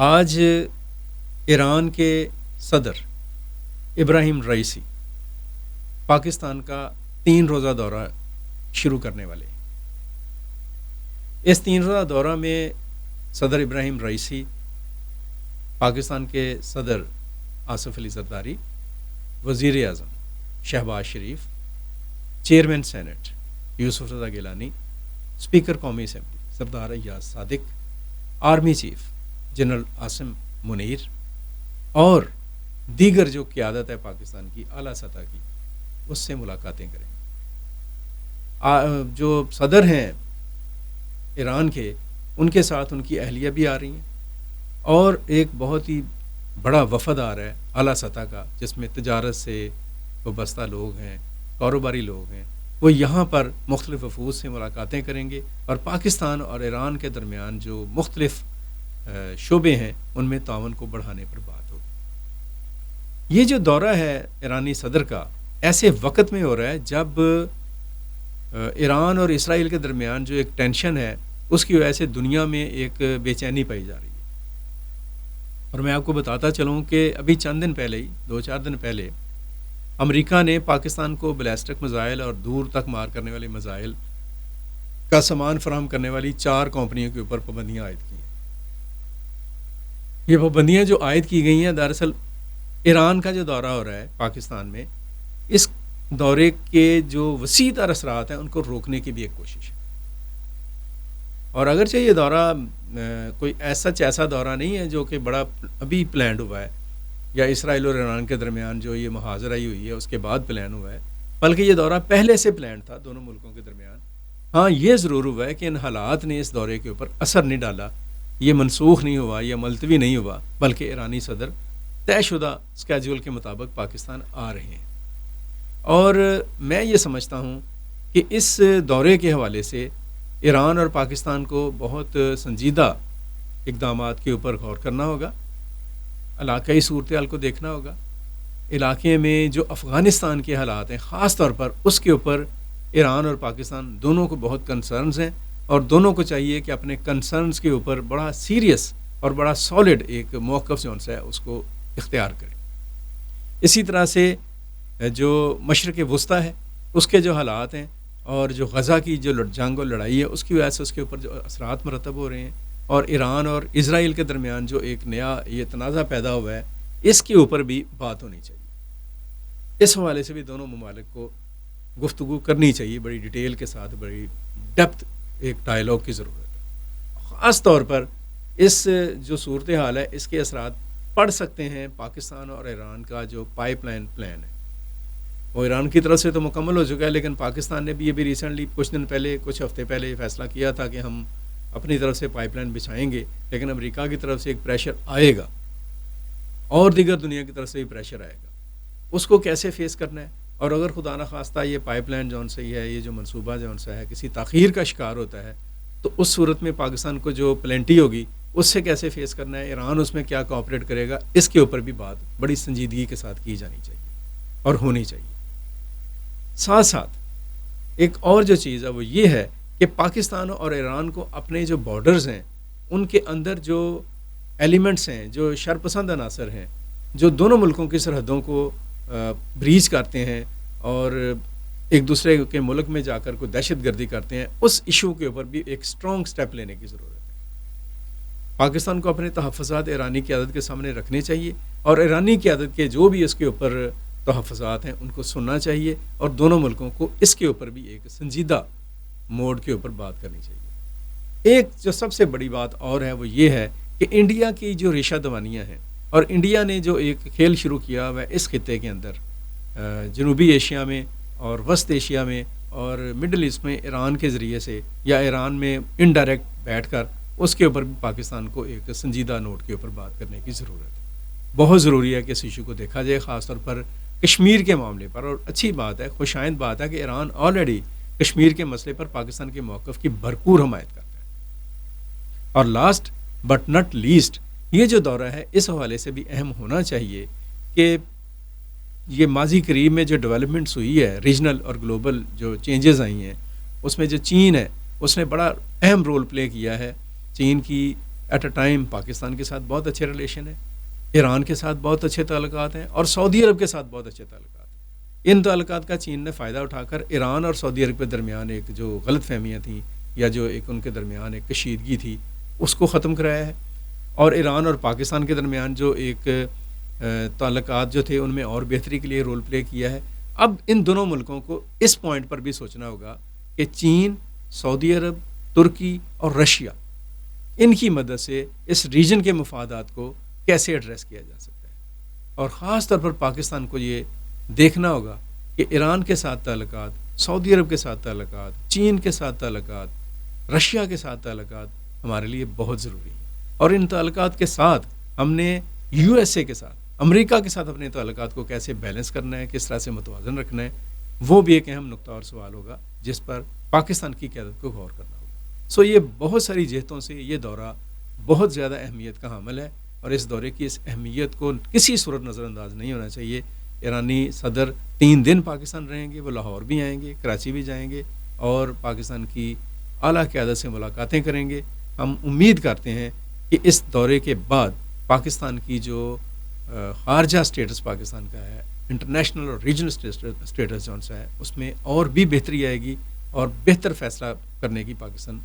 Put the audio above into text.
آج ایران کے صدر ابراہیم رئیسی پاکستان کا 3 روزہ دورہ شروع کرنے والے ہیں۔ اس 3 روزہ دورہ میں صدر ابراہیم رئیسی، پاکستان کے صدر آصف علی زرداری، وزیر اعظم Shehbaz Sharif, chairman senate Yousuf Raza Gilani, speaker قومی assembly Sardar Ayaz Sadiq, army chief general Asim Munir اور دیگر جو قیادت ہے پاکستان کی اعلیٰ سطح کی، اس سے ملاقاتیں کریں گے۔ جو صدر ہیں ایران کے، ان کے ساتھ ان کی اہلیہ بھی آ رہی ہیں، اور ایک بہت ہی بڑا وفد آ رہا ہے اعلیٰ سطح کا، جس میں تجارت سے وابستہ لوگ ہیں، کاروباری لوگ ہیں۔ وہ یہاں پر مختلف وفود سے ملاقاتیں کریں گے، اور پاکستان اور ایران کے درمیان جو مختلف شعبے ہیں ان میں تعاون کو بڑھانے پر بات ہوگی۔ یہ جو دورہ ہے ایرانی صدر کا، ایسے وقت میں ہو رہا ہے جب ایران اور اسرائیل کے درمیان جو ایک ٹینشن ہے، اس کی وجہ سے دنیا میں ایک بے چینی پائی جا رہی ہے۔ اور میں آپ کو بتاتا چلوں کہ ابھی چند دن پہلے ہی، 2-4 دن پہلے، امریکہ نے پاکستان کو بیلسٹک میزائل اور دور تک مار کرنے والے میزائل کا سامان فراہم کرنے والی 4 کمپنیوں کے اوپر پابندیاں عائد کی ہیں۔ یہ پابندیاں جو عائد کی گئی ہیں، دراصل ایران کا جو دورہ ہو رہا ہے پاکستان میں، اس دورے کے جو وسیع تر اثرات ہیں ان کو روکنے کی بھی ایک کوشش ہے۔ اور اگرچہ یہ دورہ کوئی ایسا دورہ نہیں ہے جو کہ بڑا ابھی پلانڈ ہوا ہے، یا اسرائیل اور ایران کے درمیان جو یہ محاذرہ ہوئی ہے اس کے بعد پلان ہوا ہے، بلکہ یہ دورہ پہلے سے پلانڈ تھا دونوں ملکوں کے درمیان۔ ہاں، یہ ضرور ہوا ہے کہ ان حالات نے اس دورے کے اوپر اثر نہیں ڈالا، یہ منسوخ نہیں ہوا یا ملتوی نہیں ہوا، بلکہ ایرانی صدر طے شدہ اسکیجول کے مطابق پاکستان آ رہے ہیں۔ اور میں یہ سمجھتا ہوں کہ اس دورے کے حوالے سے ایران اور پاکستان کو بہت سنجیدہ اقدامات کے اوپر غور کرنا ہوگا، علاقائی صورتحال کو دیکھنا ہوگا۔ علاقے میں جو افغانستان کے حالات ہیں خاص طور پر، اس کے اوپر ایران اور پاکستان دونوں کو بہت کنسرنز ہیں، اور دونوں کو چاہیے کہ اپنے کنسرنز کے اوپر بڑا سیریس اور بڑا سالڈ ایک موقف جو ہے اس کو اختیار کریں۔ اسی طرح سے جو مشرق وسطیٰ ہے، اس کے جو حالات ہیں، اور جو غزہ کی جو جنگ اور لڑائی ہے، اس کی وجہ سے اس کے اوپر جو اثرات مرتب ہو رہے ہیں، اور ایران اور اسرائیل کے درمیان جو ایک نیا یہ تنازع پیدا ہوا ہے، اس کے اوپر بھی بات ہونی چاہیے۔ اس حوالے سے بھی دونوں ممالک کو گفتگو کرنی چاہیے، بڑی ڈیٹیل کے ساتھ، بڑی ڈیپتھ ایک ڈائلاگ کی ضرورت ہے۔ خاص طور پر اس جو صورتحال ہے، اس کے اثرات پڑ سکتے ہیں پاکستان اور ایران کا جو پائپ لائن پلان ہے۔ وہ ایران کی طرف سے تو مکمل ہو چکا ہے، لیکن پاکستان نے بھی یہ بھی ریسنٹلی کچھ ہفتے پہلے یہ فیصلہ کیا تھا کہ ہم اپنی طرف سے پائپ لائن بچھائیں گے، لیکن امریکہ کی طرف سے ایک پریشر آئے گا، اور دیگر دنیا کی طرف سے بھی پریشر آئے گا۔ اس کو کیسے فیس کرنا ہے، اور اگر خدا نخواستہ یہ پائپ لائن جو ان سے ہے، یہ جو منصوبہ جو ان سے ہے، کسی تاخیر کا شکار ہوتا ہے، تو اس صورت میں پاکستان کو جو پلینٹی ہوگی اس سے کیسے فیس کرنا ہے، ایران اس میں کیا کوآپریٹ کرے گا، اس کے اوپر بھی بات بڑی سنجیدگی کے ساتھ کی جانی چاہیے اور ہونی چاہیے۔ ساتھ ساتھ ایک اور جو چیز ہے وہ یہ ہے کہ پاکستان اور ایران کو اپنے جو بارڈرز ہیں، ان کے اندر جو ایلیمنٹس ہیں، جو شرپسند عناصر ہیں، جو دونوں ملکوں کی سرحدوں کو بریچ کرتے ہیں اور ایک دوسرے کے ملک میں جا کر کوئی دہشت گردی کرتے ہیں، اس ایشو کے اوپر بھی ایک سٹرونگ سٹیپ لینے کی ضرورت ہے۔ پاکستان کو اپنے تحفظات ایرانی قیادت کے سامنے رکھنے چاہیے، اور ایرانی قیادت کے جو بھی اس کے اوپر تحفظات ہیں ان کو سننا چاہیے، اور دونوں ملکوں کو اس کے اوپر بھی ایک سنجیدہ موڈ کے اوپر بات کرنی چاہیے۔ ایک جو سب سے بڑی بات اور ہے وہ یہ ہے کہ انڈیا کی جو ریشہ دوانیاں ہیں، اور انڈیا نے جو ایک کھیل شروع کیا ہوا ہے اس خطے کے اندر، جنوبی ایشیا میں اور وسط ایشیا میں اور مڈل ایسٹ میں، ایران کے ذریعے سے یا ایران میں انڈائریکٹ بیٹھ کر، اس کے اوپر بھی پاکستان کو ایک سنجیدہ نوٹ کے اوپر بات کرنے کی ضرورت ہے۔ بہت ضروری ہے کہ اس ایشو کو دیکھا جائے، خاص طور پر کشمیر کے معاملے پر۔ اور اچھی بات ہے، خوش آئند بات ہے کہ ایران آلریڈی کشمیر کے مسئلے پر پاکستان کے موقف کی بھرپور حمایت کرتا ہے۔ اور لاسٹ بٹ ناٹ لیسٹ، یہ جو دورہ ہے اس حوالے سے بھی اہم ہونا چاہیے کہ یہ ماضی قریب میں جو ڈیولپمنٹس ہوئی ہے، ریجنل اور گلوبل جو چینجز آئی ہیں، اس میں جو چین ہے اس نے بڑا اہم رول پلے کیا ہے۔ چین کی ایٹ اے ٹائم پاکستان کے ساتھ بہت اچھے ریلیشن ہیں، ایران کے ساتھ بہت اچھے تعلقات ہیں، اور سعودی عرب کے ساتھ بہت اچھے تعلقات ہیں۔ ان تعلقات کا چین نے فائدہ اٹھا کر ایران اور سعودی عرب کے درمیان ایک جو غلط فہمیاں تھیں یا جو ایک ان کے درمیان ایک کشیدگی تھی اس کو ختم کرایا ہے، اور ایران اور پاکستان کے درمیان جو ایک تعلقات جو تھے ان میں اور بہتری کے لیے رول پلے کیا ہے۔ اب ان دونوں ملکوں کو اس پوائنٹ پر بھی سوچنا ہوگا کہ چین، سعودی عرب، ترکی اور رشیا، ان کی مدد سے اس ریجن کے مفادات کو کیسے ایڈریس کیا جا سکتا ہے، اور خاص طور پر پاکستان کو یہ دیکھنا ہوگا کہ ایران کے ساتھ تعلقات، سعودی عرب کے ساتھ تعلقات، چین کے ساتھ تعلقات، رشیا کے ساتھ تعلقات ہمارے لیے بہت ضروری ہیں، اور ان تعلقات کے ساتھ ہم نے یو ایس اے کے ساتھ، امریکہ کے ساتھ اپنے تعلقات کو کیسے بیلنس کرنا ہے، کس طرح سے متوازن رکھنا ہے، وہ بھی ایک اہم نقطہ اور سوال ہوگا جس پر پاکستان کی قیادت کو غور کرنا ہوگا۔ یہ بہت ساری جہتوں سے یہ دورہ بہت زیادہ اہمیت کا حامل ہے، اور اس دورے کی اس اہمیت کو کسی صورت نظر انداز نہیں ہونا چاہیے۔ ایرانی صدر 3 دن پاکستان رہیں گے، وہ لاہور بھی آئیں گے، کراچی بھی جائیں گے، اور پاکستان کی اعلیٰ قیادت سے ملاقاتیں کریں گے۔ ہم امید کرتے ہیں کہ اس دورے کے بعد پاکستان کی جو خارجہ سٹیٹس پاکستان کا ہے، انٹرنیشنل اور ریجنل سٹیٹس جون سا ہے، اس میں اور بھی بہتری آئے گی، اور بہتر فیصلہ کرنے کی پاکستان